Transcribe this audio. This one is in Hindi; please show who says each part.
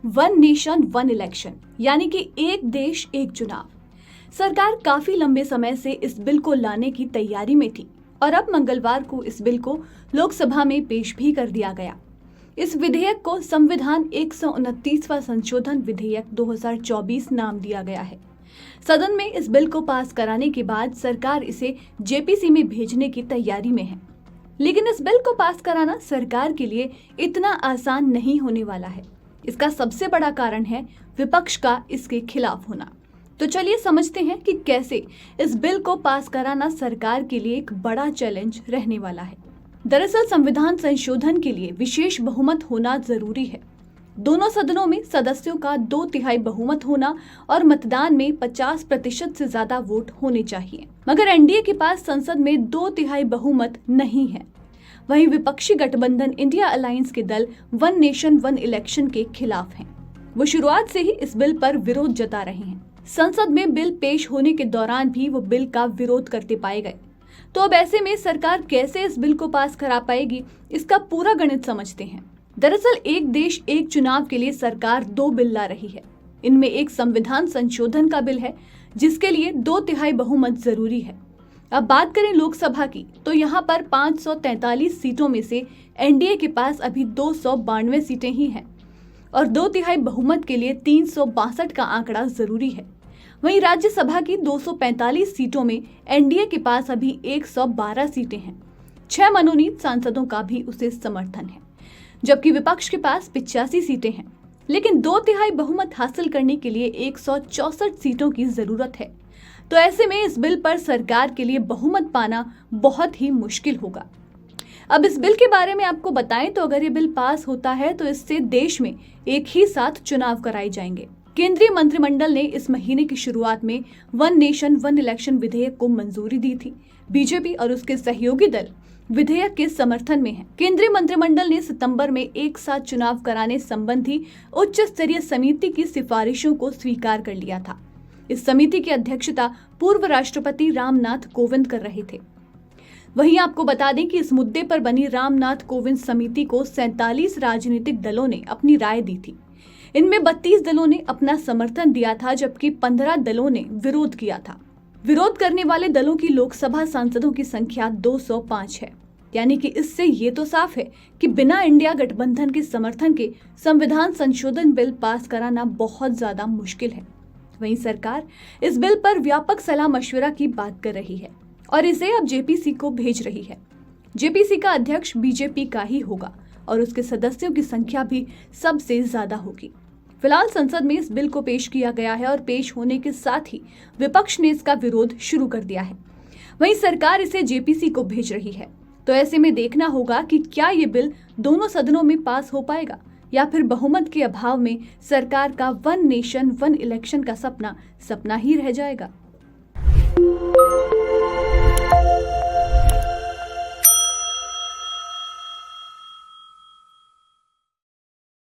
Speaker 1: वन नेशन वन इलेक्शन यानी कि एक देश एक चुनाव। सरकार काफी लंबे समय से इस बिल को लाने की तैयारी में थी और अब मंगलवार को इस बिल को लोकसभा में पेश भी कर दिया गया। इस विधेयक को संविधान 129वां संशोधन विधेयक 2024 नाम दिया गया है। सदन में इस बिल को पास कराने के बाद सरकार इसे जेपीसी में भेजने की तैयारी में है। लेकिन इस बिल को पास कराना सरकार के लिए इतना आसान नहीं होने वाला है। इसका सबसे बड़ा कारण है विपक्ष का इसके खिलाफ होना। तो चलिए समझते हैं कि कैसे इस बिल को पास कराना सरकार के लिए एक बड़ा चैलेंज रहने वाला है। दरअसल संविधान संशोधन के लिए विशेष बहुमत होना जरूरी है। दोनों सदनों में सदस्यों का 2/3 बहुमत होना और मतदान में 50% से ज्यादा वोट होने चाहिए। मगर एनडीए के पास संसद में 2/3 बहुमत नहीं है। वहीं विपक्षी गठबंधन इंडिया अलायंस के दल वन नेशन वन इलेक्शन के खिलाफ हैं। वो शुरुआत से ही इस बिल पर विरोध जता रहे हैं। संसद में बिल पेश होने के दौरान भी वो बिल का विरोध करते पाए गए। तो अब ऐसे में सरकार कैसे इस बिल को पास करा पाएगी, इसका पूरा गणित समझते हैं। दरअसल एक देश एक चुनाव के लिए सरकार 2 बिल ला रही है। इनमें एक संविधान संशोधन का बिल है जिसके लिए 2/3 बहुमत जरूरी है। अब बात करें लोकसभा की, तो यहाँ पर 543 सीटों में से एनडीए के पास अभी 292 सीटें ही हैं और 2/3 बहुमत के लिए 362 का आंकड़ा जरूरी है। वहीं राज्यसभा की 245 सीटों में एनडीए के पास अभी 112 सीटें हैं। 6 मनोनीत सांसदों का भी उसे समर्थन है, जबकि विपक्ष के पास 85 सीटें हैं। लेकिन 2/3 बहुमत हासिल करने के लिए 164 सीटों की जरूरत है। तो ऐसे में इस बिल पर सरकार के लिए बहुमत पाना बहुत ही मुश्किल होगा। अब इस बिल के बारे में आपको बताएं तो अगर ये बिल पास होता है तो इससे देश में एक ही साथ चुनाव कराए जाएंगे। केंद्रीय मंत्रिमंडल ने इस महीने की शुरुआत में वन नेशन वन इलेक्शन विधेयक को मंजूरी दी थी। बीजेपी और उसके सहयोगी दल विधेयक के समर्थन में है। केंद्रीय मंत्रिमंडल ने सितंबर में एक साथ चुनाव कराने संबंधी उच्च स्तरीय समिति की सिफारिशों को स्वीकार कर लिया था। इस समिति की अध्यक्षता पूर्व राष्ट्रपति रामनाथ कोविंद कर रहे थे। वहीं आपको बता दें कि इस मुद्दे पर बनी रामनाथ कोविंद समिति को 47 राजनीतिक दलों ने अपनी राय दी थी। इनमें 32 दलों ने अपना समर्थन दिया था, जबकि 15 दलों ने विरोध किया था। विरोध करने वाले दलों की लोकसभा सांसदों की संख्या 205 है। यानी कि इससे ये तो साफ है कि बिना इंडिया गठबंधन के समर्थन के संविधान संशोधन बिल पास कराना बहुत ज्यादा मुश्किल है। वहीं सरकार इस बिल पर व्यापक सलाह मशविरा की बात कर रही है और इसे अब जेपीसी को भेज रही है। जेपीसी का अध्यक्ष बीजेपी का ही होगा और उसके सदस्यों की संख्या भी सबसे ज्यादा होगी। फिलहाल संसद में इस बिल को पेश किया गया है और पेश होने के साथ ही विपक्ष ने इसका विरोध शुरू कर दिया है। वहीं सरकार इसे जेपीसी को भेज रही है। तो ऐसे में देखना होगा कि क्या ये बिल दोनों सदनों में पास हो पाएगा या फिर बहुमत के अभाव में सरकार का वन नेशन वन इलेक्शन का सपना ही रह जाएगा।